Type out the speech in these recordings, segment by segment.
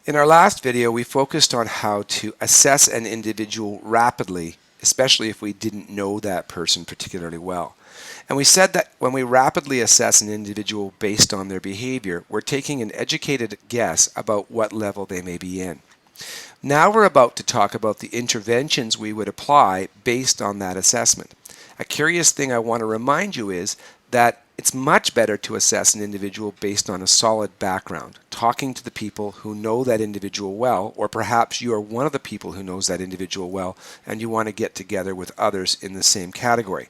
In our last video, we focused on how to assess an individual rapidly, especially if we didn't know that person particularly well. And we said that when we rapidly assess an individual based on their behavior, we're taking an educated guess about what level they may be in. Now we're about to talk about the interventions we would apply based on that assessment. A curious thing I want to remind you is that it's much better to assess an individual based on a solid background, talking to the people who know that individual well, or perhaps you are one of the people who knows that individual well and you want to get together with others in the same category.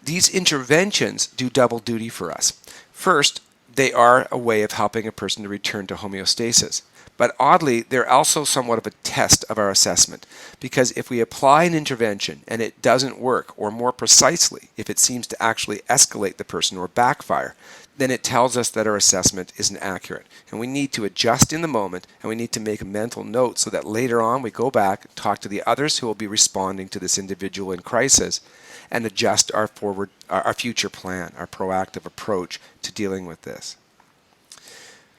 These interventions do double duty for us. First, they are a way of helping a person to return to homeostasis. But oddly, they're also somewhat of a test of our assessment, because if we apply an intervention and it doesn't work, or more precisely, if it seems to actually escalate the person or backfire, then it tells us that our assessment isn't accurate. And we need to adjust in the moment, and we need to make a mental note so that later on we go back, talk to the others who will be responding to this individual in crisis, and adjust our future plan, our proactive approach to dealing with this.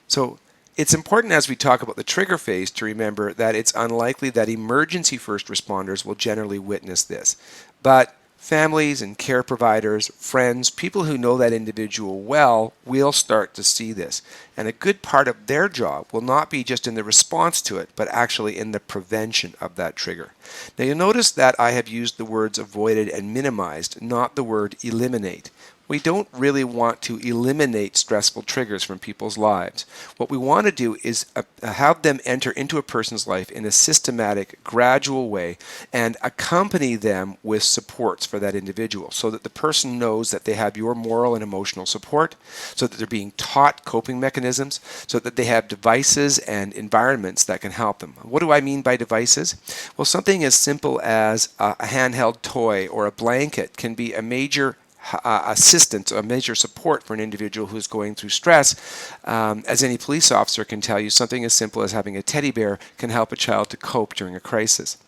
So it's important as we talk about the trigger phase to remember that it's unlikely that emergency first responders will generally witness this. But families and care providers, friends, people who know that individual well will start to see this. And a good part of their job will not be just in the response to it, but actually in the prevention of that trigger. Now you'll notice that I have used the words avoided and minimized, not the word eliminate. We don't really want to eliminate stressful triggers from people's lives. What we want to do is have them enter into a person's life in a systematic, gradual way and accompany them with supports for that individual so that the person knows that they have your moral and emotional support, so that they're being taught coping mechanisms, so that they have devices and environments that can help them. What do I mean by devices? Well, something as simple as a handheld toy or a blanket can be a major assistance, a major support for an individual who's going through stress. As any police officer can tell you, something as simple as having a teddy bear can help a child to cope during a crisis.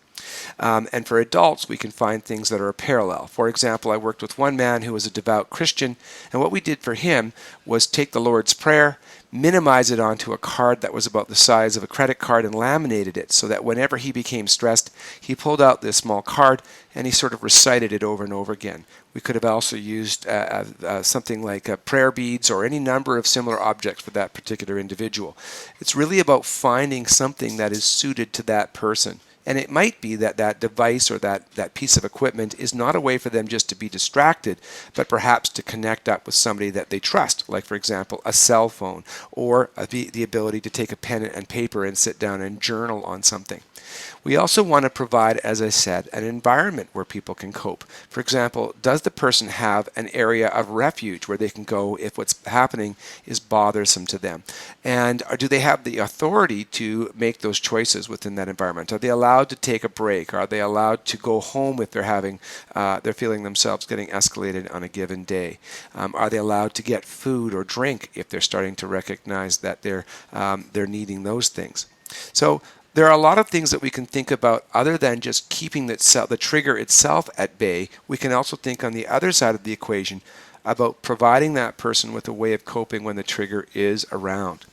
And for adults, we can find things that are a parallel. For example, I worked with one man who was a devout Christian, and what we did for him was take the Lord's Prayer, minimize it onto a card that was about the size of a credit card and laminated it so that whenever he became stressed, he pulled out this small card and he sort of recited it over and over again. We could have also used something like prayer beads or any number of similar objects for that particular individual. It's really about finding something that is suited to that person. And it might be that that device or that piece of equipment is not a way for them just to be distracted, but perhaps to connect up with somebody that they trust, like, for example, a cell phone or the ability to take a pen and paper and sit down and journal on something. We also want to provide, as I said, an environment where people can cope. For example, does the person have an area of refuge where they can go if what's happening is bothersome to them? And do they have the authority to make those choices within that environment? Are they allowed to take a break? Are they allowed to go home if they're feeling themselves getting escalated on a given day? Are they allowed to get food or drink if they're starting to recognize that they're needing those things? So there are a lot of things that we can think about other than just keeping the trigger itself at bay. We can also think on the other side of the equation about providing that person with a way of coping when the trigger is around.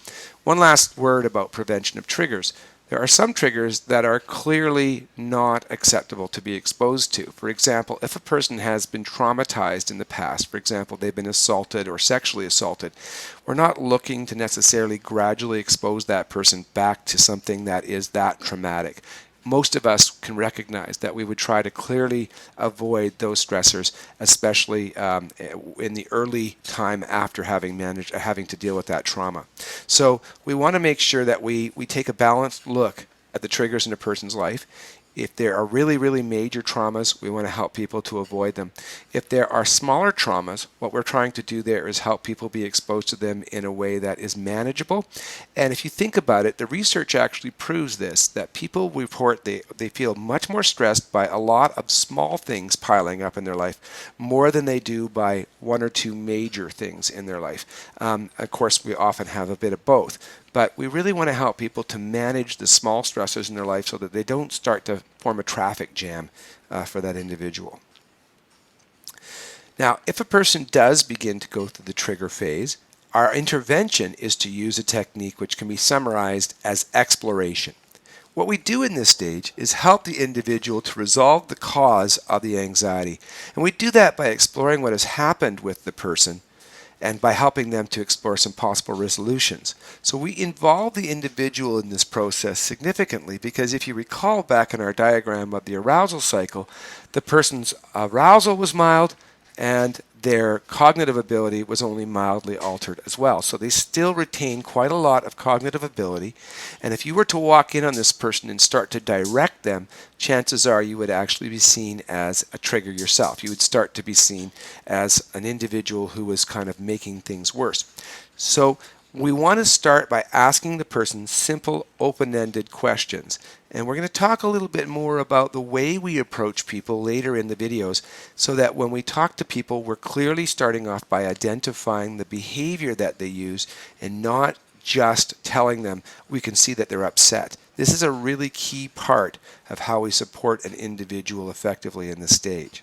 One last word about prevention of triggers. There are some triggers that are clearly not acceptable to be exposed to. For example, if a person has been traumatized in the past, for example, they've been assaulted or sexually assaulted, we're not looking to necessarily gradually expose that person back to something that is that traumatic. Most of us can recognize that we would try to clearly avoid those stressors, especially in the early time after having to deal with that trauma. So we want to make sure that we take a balanced look at the triggers in a person's life. If there are really, really major traumas, we want to help people to avoid them. If there are smaller traumas, what we're trying to do there is help people be exposed to them in a way that is manageable. And if you think about it, the research actually proves this, that people report they feel much more stressed by a lot of small things piling up in their life, more than they do by one or two major things in their life. Of course, we often have a bit of both. But we really want to help people to manage the small stressors in their life so that they don't start to form a traffic jam for that individual. Now, if a person does begin to go through the trigger phase, our intervention is to use a technique which can be summarized as exploration. What we do in this stage is help the individual to resolve the cause of the anxiety. And we do that by exploring what has happened with the person and by helping them to explore some possible resolutions. So we involve the individual in this process significantly because if you recall back in our diagram of the arousal cycle, the person's arousal was mild and their cognitive ability was only mildly altered as well. So they still retain quite a lot of cognitive ability. And if you were to walk in on this person and start to direct them, chances are you would actually be seen as a trigger yourself. You would start to be seen as an individual who was kind of making things worse. So we want to start by asking the person simple, open-ended questions. And we're going to talk a little bit more about the way we approach people later in the videos so that when we talk to people, we're clearly starting off by identifying the behavior that they use and not just telling them we can see that they're upset. This is a really key part of how we support an individual effectively in this stage.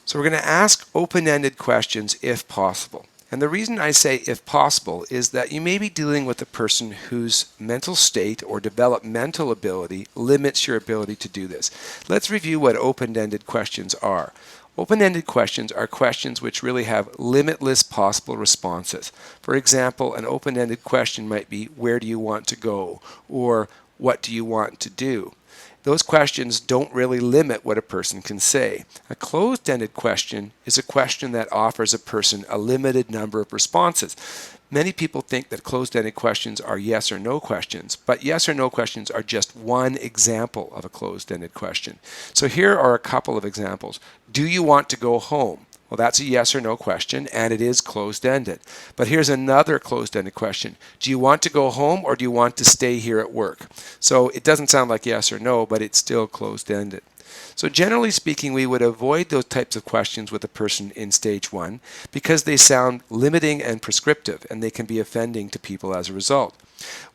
So we're going to ask open-ended questions if possible. And the reason I say if possible is that you may be dealing with a person whose mental state or developmental ability limits your ability to do this. Let's review what open-ended questions are. Open-ended questions are questions which really have limitless possible responses. For example, an open-ended question might be, where do you want to go? Or what do you want to do? Those questions don't really limit what a person can say. A closed-ended question is a question that offers a person a limited number of responses. Many people think that closed-ended questions are yes or no questions, but yes or no questions are just one example of a closed-ended question. So here are a couple of examples. Do you want to go home? Well, that's a yes or no question, and it is closed-ended. But here's another closed-ended question. Do you want to go home or do you want to stay here at work? So it doesn't sound like yes or no, but it's still closed-ended. So generally speaking, we would avoid those types of questions with a person in stage 1 because they sound limiting and prescriptive, and they can be offending to people as a result.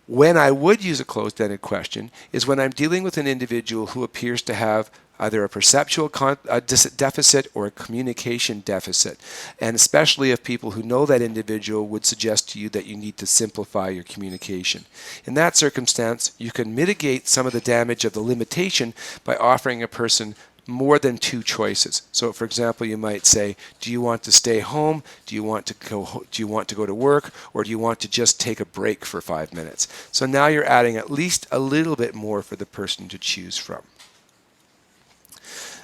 When I would use a closed-ended question is when I'm dealing with an individual who appears to have either a perceptual deficit or a communication deficit. And especially if people who know that individual would suggest to you that you need to simplify your communication. In that circumstance, you can mitigate some of the damage of the limitation by offering a person more than two choices. So for example, you might say, do you want to stay home? Do you want to go to work? Or do you want to just take a break for 5 minutes? So now you're adding at least a little bit more for the person to choose from.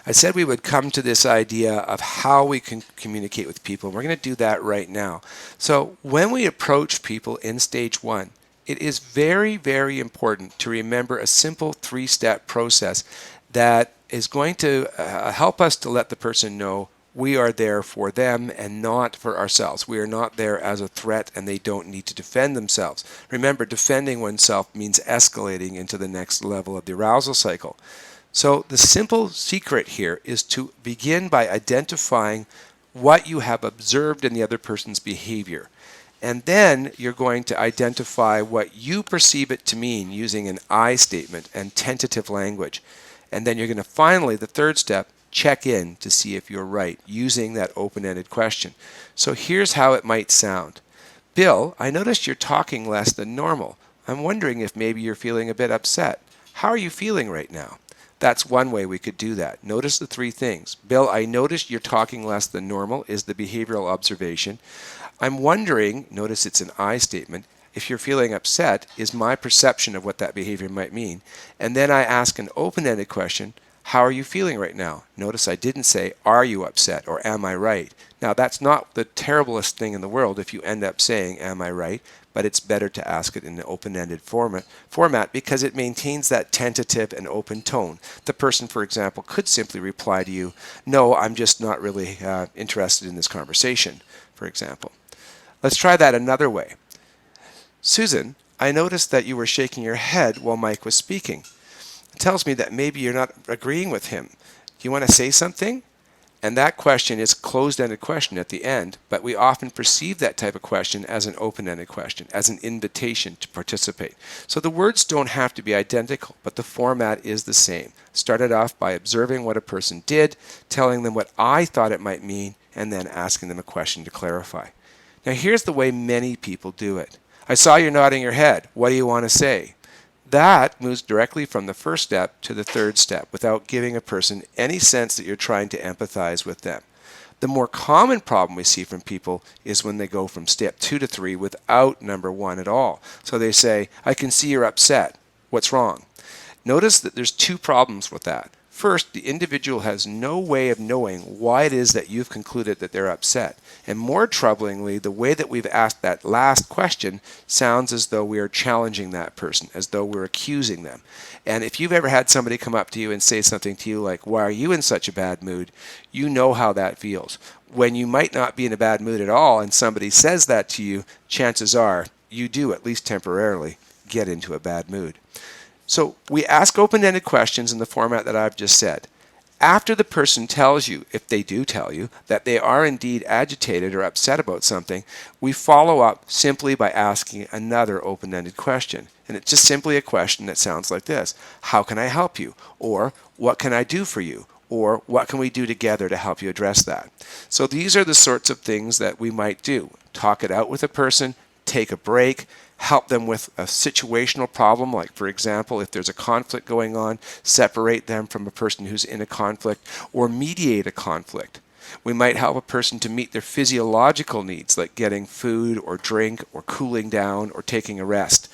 I said we would come to this idea of how we can communicate with people. We're going to do that right now. So when we approach people in stage 1, it is very, very important to remember a simple 3-step process that is going to help us to let the person know we are there for them and not for ourselves. We are not there as a threat and they don't need to defend themselves. Remember, defending oneself means escalating into the next level of the arousal cycle. So the simple secret here is to begin by identifying what you have observed in the other person's behavior. And then you're going to identify what you perceive it to mean using an I statement and tentative language. And then you're going to finally, the third step, check in to see if you're right using that open-ended question. So here's how it might sound. Bill, I noticed you're talking less than normal. I'm wondering if maybe you're feeling a bit upset. How are you feeling right now? That's one way we could do that. Notice the 3 things. Bill, I noticed you're talking less than normal is the behavioral observation. I'm wondering, notice it's an I statement, if you're feeling upset is my perception of what that behavior might mean. And then I ask an open-ended question, how are you feeling right now? Notice I didn't say, are you upset or am I right? Now that's not the terriblest thing in the world if you end up saying, am I right? But it's better to ask it in an open-ended format because it maintains that tentative and open tone. The person, for example, could simply reply to you, no, I'm just not really interested in this conversation, for example. Let's try that another way. Susan, I noticed that you were shaking your head while Mike was speaking. It tells me that maybe you're not agreeing with him. Do you want to say something? And that question is a closed-ended question at the end, but we often perceive that type of question as an open-ended question, as an invitation to participate. So the words don't have to be identical, but the format is the same. Started off by observing what a person did, telling them what I thought it might mean, and then asking them a question to clarify. Now here's the way many people do it. I saw you nodding your head. What do you want to say? That moves directly from the first step to the third step without giving a person any sense that you're trying to empathize with them. The more common problem we see from people is when they go from step 2 to 3 without number 1 at all. So they say, I can see you're upset. What's wrong? Notice that there's 2 problems with that. First, the individual has no way of knowing why it is that you've concluded that they're upset. And more troublingly, the way that we've asked that last question sounds as though we are challenging that person, as though we're accusing them. And if you've ever had somebody come up to you and say something to you like, why are you in such a bad mood? You know how that feels. When you might not be in a bad mood at all and somebody says that to you, chances are you do, at least temporarily, get into a bad mood. So we ask open-ended questions in the format that I've just said. After the person tells you, if they do tell you, that they are indeed agitated or upset about something, we follow up simply by asking another open-ended question. And it's just simply a question that sounds like this. How can I help you? Or what can I do for you? Or what can we do together to help you address that? So these are the sorts of things that we might do. Talk it out with a person, take a break, help them with a situational problem, like for example, if there's a conflict going on, separate them from a person who's in a conflict, or mediate a conflict. We might help a person to meet their physiological needs, like getting food or drink or cooling down or taking a rest.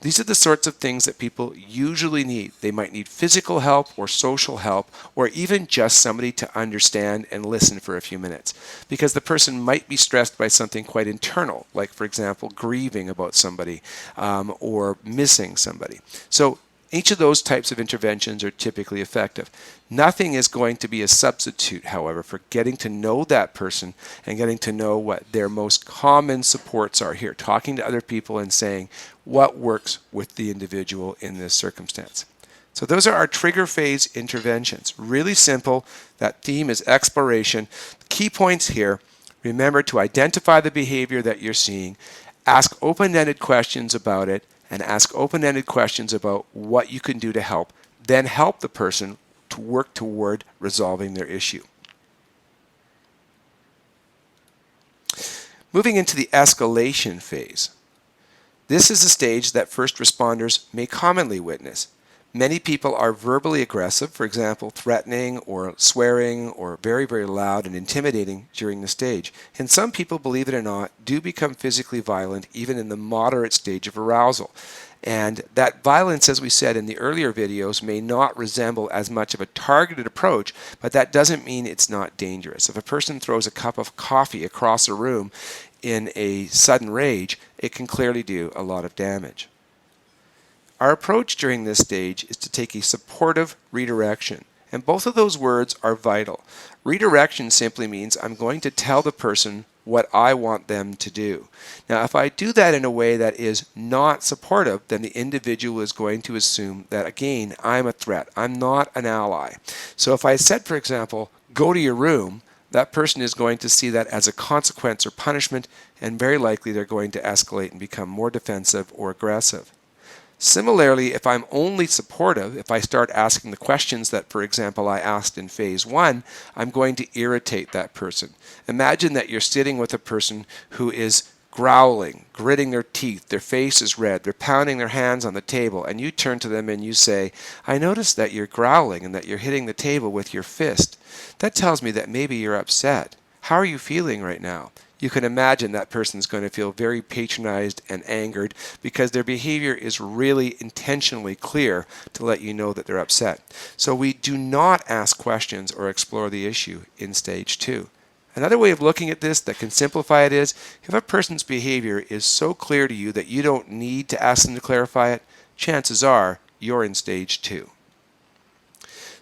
These are the sorts of things that people usually need. They might need physical help or social help or even just somebody to understand and listen for a few minutes. Because the person might be stressed by something quite internal, like for example, grieving about somebody or missing somebody. So each of those types of interventions are typically effective. Nothing is going to be a substitute, however, for getting to know that person and getting to know what their most common supports are here, talking to other people and saying what works with the individual in this circumstance. So those are our trigger phase interventions. Really simple. That theme is exploration. Key points here: remember to identify the behavior that you're seeing, ask open-ended questions about it, and ask open-ended questions about what you can do to help, then help the person to work toward resolving their issue. Moving into the escalation phase. This is a stage that first responders may commonly witness. Many people are verbally aggressive, for example, threatening or swearing or very, very loud and intimidating during the stage. And some people, believe it or not, do become physically violent even in the moderate stage of arousal. And that violence, as we said in the earlier videos, may not resemble as much of a targeted approach, but that doesn't mean it's not dangerous. If a person throws a cup of coffee across a room in a sudden rage, it can clearly do a lot of damage. Our approach during this stage is to take a supportive redirection, and both of those words are vital. Redirection simply means I'm going to tell the person what I want them to do. Now, if I do that in a way that is not supportive, then the individual is going to assume that, again, I'm a threat. I'm not an ally. So if I said, for example, go to your room, that person is going to see that as a consequence or punishment, and very likely they're going to escalate and become more defensive or aggressive. Similarly, if I'm only supportive, if I start asking the questions that, for example, I asked in phase 1, I'm going to irritate that person. Imagine that you're sitting with a person who is growling, gritting their teeth, their face is red, they're pounding their hands on the table, and you turn to them and you say, I notice that you're growling and that you're hitting the table with your fist. That tells me that maybe you're upset. How are you feeling right now? You can imagine that person's going to feel very patronized and angered because their behavior is really intentionally clear to let you know that they're upset. So we do not ask questions or explore the issue in stage 2. Another way of looking at this that can simplify it is, if a person's behavior is so clear to you that you don't need to ask them to clarify it, chances are you're in stage 2.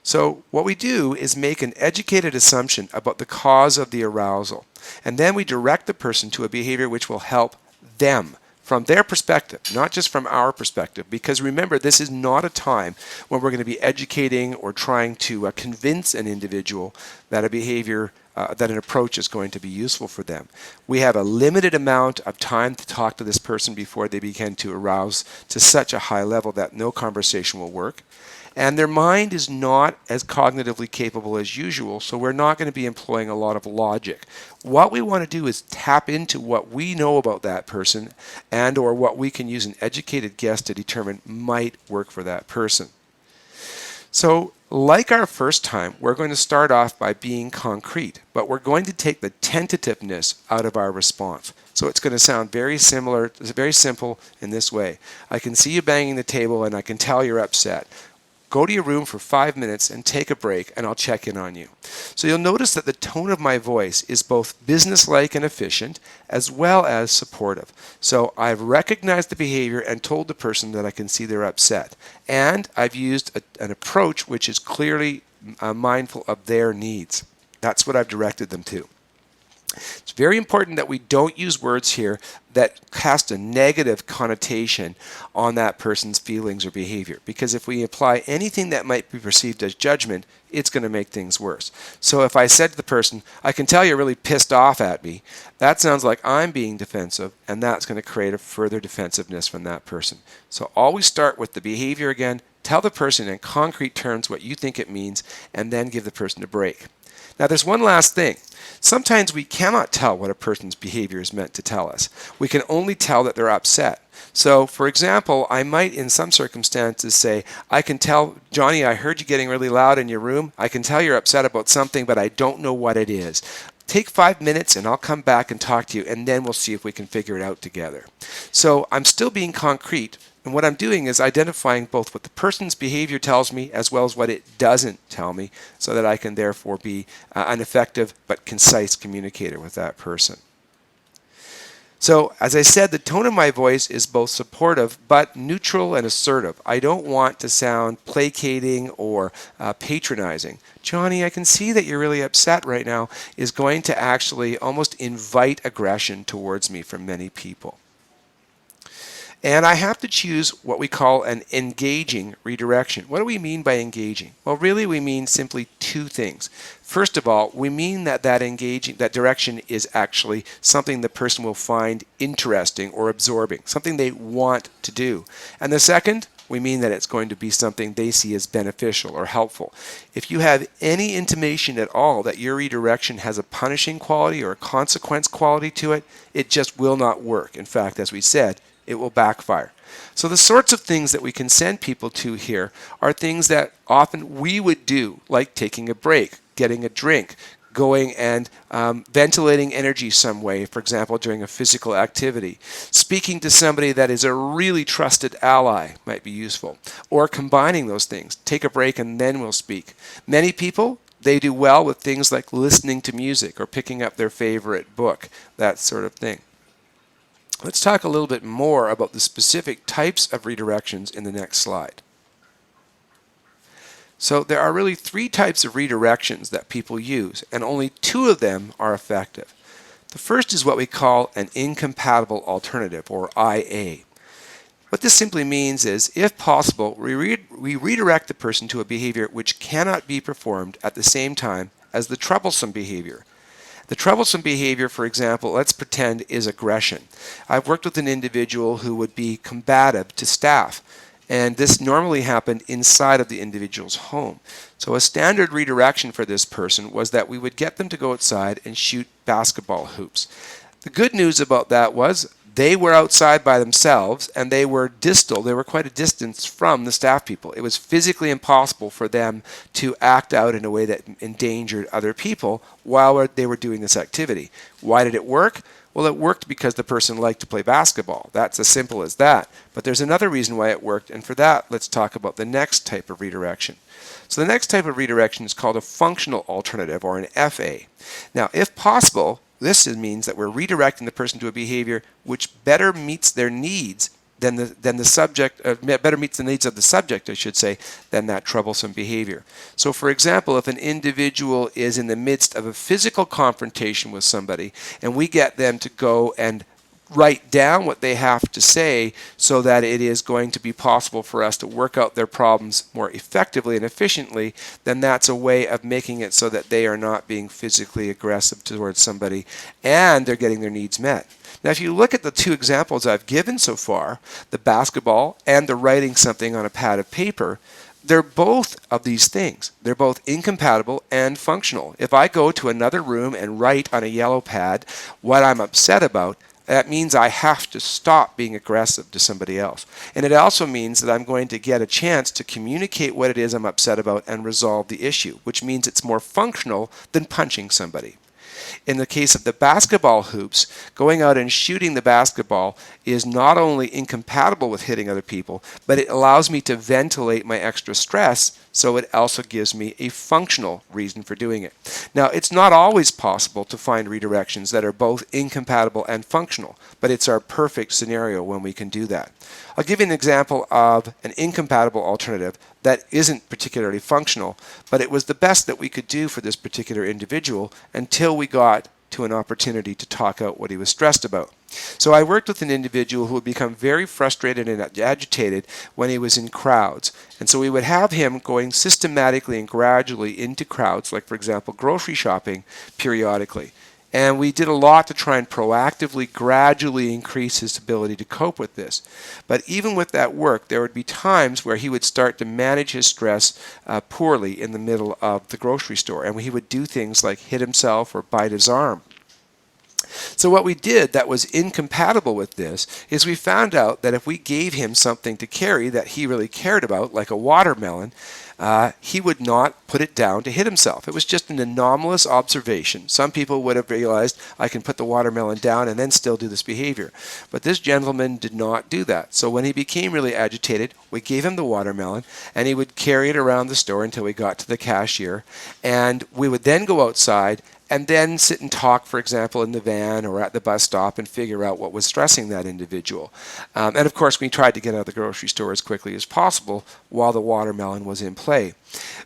So what we do is make an educated assumption about the cause of the arousal, and then we direct the person to a behavior which will help them from their perspective, not just from our perspective. Because remember, this is not a time when we're going to be educating or trying to convince an individual that a behavior, that an approach is going to be useful for them. We have a limited amount of time to talk to this person before they begin to arouse to such a high level that no conversation will work. And their mind is not as cognitively capable as usual, so we're not going to be employing a lot of logic. What we want to do is tap into what we know about that person and or what we can use an educated guess to determine might work for that person. So, like our first time, we're going to start off by being concrete, but we're going to take the tentativeness out of our response. So it's going to sound very similar, very simple in this way. I can see you banging the table and I can tell you're upset. Go to your room for 5 minutes and take a break, and I'll check in on you. So you'll notice that the tone of my voice is both businesslike and efficient, as well as supportive. So I've recognized the behavior and told the person that I can see they're upset. And I've used an approach which is clearly mindful of their needs. That's what I've directed them to. It's very important that we don't use words here that cast a negative connotation on that person's feelings or behavior, because if we apply anything that might be perceived as judgment, it's going to make things worse. So if I said to the person, I can tell you're really pissed off at me, that sounds like I'm being defensive, and that's going to create a further defensiveness from that person. So always start with the behavior again, tell the person in concrete terms what you think it means, and then give the person a break. Now there's one last thing. Sometimes we cannot tell what a person's behavior is meant to tell us. We can only tell that they're upset. So, for example, I might in some circumstances say, I can tell, Johnny, I heard you getting really loud in your room. I can tell you're upset about something, but I don't know what it is. Take 5 minutes and I'll come back and talk to you, and then we'll see if we can figure it out together. So I'm still being concrete. And what I'm doing is identifying both what the person's behavior tells me as well as what it doesn't tell me, so that I can therefore be an effective but concise communicator with that person. So, as I said, the tone of my voice is both supportive but neutral and assertive. I don't want to sound placating or patronizing. Johnny, I can see that you're really upset right now is going to actually almost invite aggression towards me from many people. And I have to choose what we call an engaging redirection. What do we mean by engaging? Well, really we mean simply two things. First of all, we mean that that direction is actually something the person will find interesting or absorbing, something they want to do. And the second, we mean that it's going to be something they see as beneficial or helpful. If you have any intimation at all that your redirection has a punishing quality or a consequence quality to it, it just will not work. In fact, as we said, it will backfire. So the sorts of things that we can send people to here are things that often we would do, like taking a break, getting a drink, going and ventilating energy some way, for example, during a physical activity. Speaking to somebody that is a really trusted ally might be useful, or combining those things. Take a break and then we'll speak. Many people, they do well with things like listening to music or picking up their favorite book, that sort of thing. Let's talk a little bit more about the specific types of redirections in the next slide. So there are really 3 types of redirections that people use, and only 2 of them are effective. The first is what we call an incompatible alternative, or IA. What this simply means is, if possible, we redirect the person to a behavior which cannot be performed at the same time as the troublesome behavior. The troublesome behavior, for example, let's pretend is aggression. I've worked with an individual who would be combative to staff, and this normally happened inside of the individual's home. So a standard redirection for this person was that we would get them to go outside and shoot basketball hoops. The good news about that was they were outside by themselves, and they were distal. They were quite a distance from the staff people. It was physically impossible for them to act out in a way that endangered other people while they were doing this activity. Why did it work? Well, it worked because the person liked to play basketball. That's as simple as that. But there's another reason why it worked, and for that, let's talk about the next type of redirection. So the next type of redirection is called a functional alternative, or an FA. Now, if possible, this means that we're redirecting the person to a behavior which better meets their needs than the subject, better meets the needs of the subject, I should say, than that troublesome behavior. So, for example, if an individual is in the midst of a physical confrontation with somebody, and we get them to go and write down what they have to say so that it is going to be possible for us to work out their problems more effectively and efficiently, then that's a way of making it so that they are not being physically aggressive towards somebody and they're getting their needs met. Now, if you look at the 2 examples I've given so far, the basketball and the writing something on a pad of paper, they're both of these things. They're both incompatible and functional. If I go to another room and write on a yellow pad what I'm upset about, that means I have to stop being aggressive to somebody else. And it also means that I'm going to get a chance to communicate what it is I'm upset about and resolve the issue, which means it's more functional than punching somebody. In the case of the basketball hoops, going out and shooting the basketball is not only incompatible with hitting other people, but it allows me to ventilate my extra stress, so it also gives me a functional reason for doing it. Now, it's not always possible to find redirections that are both incompatible and functional, but it's our perfect scenario when we can do that. I'll give you an example of an incompatible alternative that isn't particularly functional, but it was the best that we could do for this particular individual until we got to an opportunity to talk out what he was stressed about. So I worked with an individual who would become very frustrated and agitated when he was in crowds. And so we would have him going systematically and gradually into crowds, like for example grocery shopping, periodically. And we did a lot to try and proactively, gradually increase his ability to cope with this. But even with that work, there would be times where he would start to manage his stress poorly in the middle of the grocery store. And he would do things like hit himself or bite his arm. So what we did that was incompatible with this is we found out that if we gave him something to carry that he really cared about, like a watermelon, he would not put it down to hit himself. It was just an anomalous observation. Some people would have realized, I can put the watermelon down and then still do this behavior. But this gentleman did not do that. So when he became really agitated, we gave him the watermelon, and he would carry it around the store until we got to the cashier. And we would then go outside and then sit and talk, for example, in the van or at the bus stop and figure out what was stressing that individual. And of course, we tried to get out of the grocery store as quickly as possible while the watermelon was in play.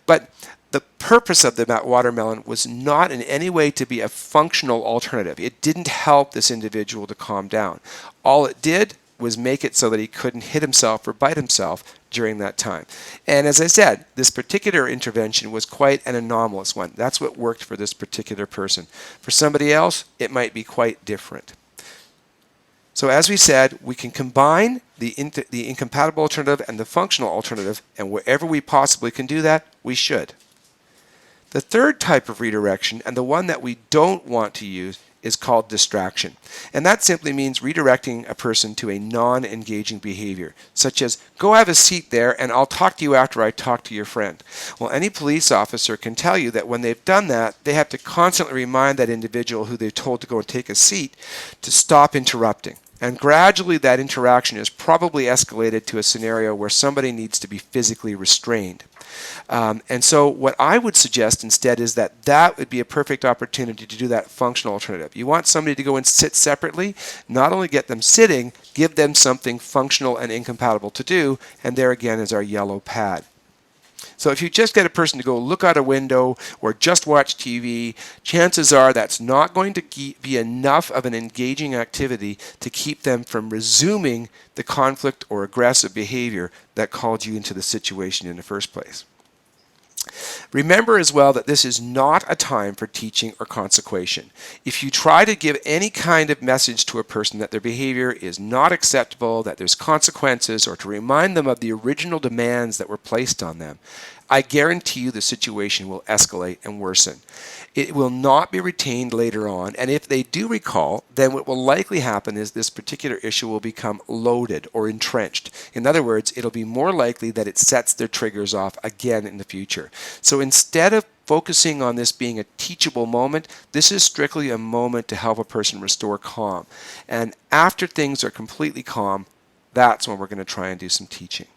But the purpose of the watermelon was not in any way to be a functional alternative. It didn't help this individual to calm down. All it did was make it so that he couldn't hit himself or bite himself during that time. And as I said, this particular intervention was quite an anomalous one. That's what worked for this particular person. For somebody else, it might be quite different. So as we said, we can combine the incompatible alternative and the functional alternative, and wherever we possibly can do that, we should. The third type of redirection, and the one that we don't want to use, is called distraction. And that simply means redirecting a person to a non-engaging behavior, such as, go have a seat there and I'll talk to you after I talk to your friend. Well, any police officer can tell you that when they've done that, they have to constantly remind that individual who they've told to go and take a seat to stop interrupting. And gradually that interaction is probably escalated to a scenario where somebody needs to be physically restrained. And so what I would suggest instead is that would be a perfect opportunity to do that functional alternative. You want somebody to go and sit separately, not only get them sitting, give them something functional and incompatible to do, and there again is our yellow pad. So if you just get a person to go look out a window or just watch TV, chances are that's not going to be enough of an engaging activity to keep them from resuming the conflict or aggressive behavior that called you into the situation in the first place. Remember as well that this is not a time for teaching or consequation. If you try to give any kind of message to a person that their behavior is not acceptable, that there's consequences, or to remind them of the original demands that were placed on them, I guarantee you the situation will escalate and worsen. It will not be retained later on, and if they do recall, then what will likely happen is this particular issue will become loaded or entrenched. In other words, it'll be more likely that it sets their triggers off again in the future. So instead of focusing on this being a teachable moment, this is strictly a moment to help a person restore calm. And after things are completely calm, that's when we're going to try and do some teaching.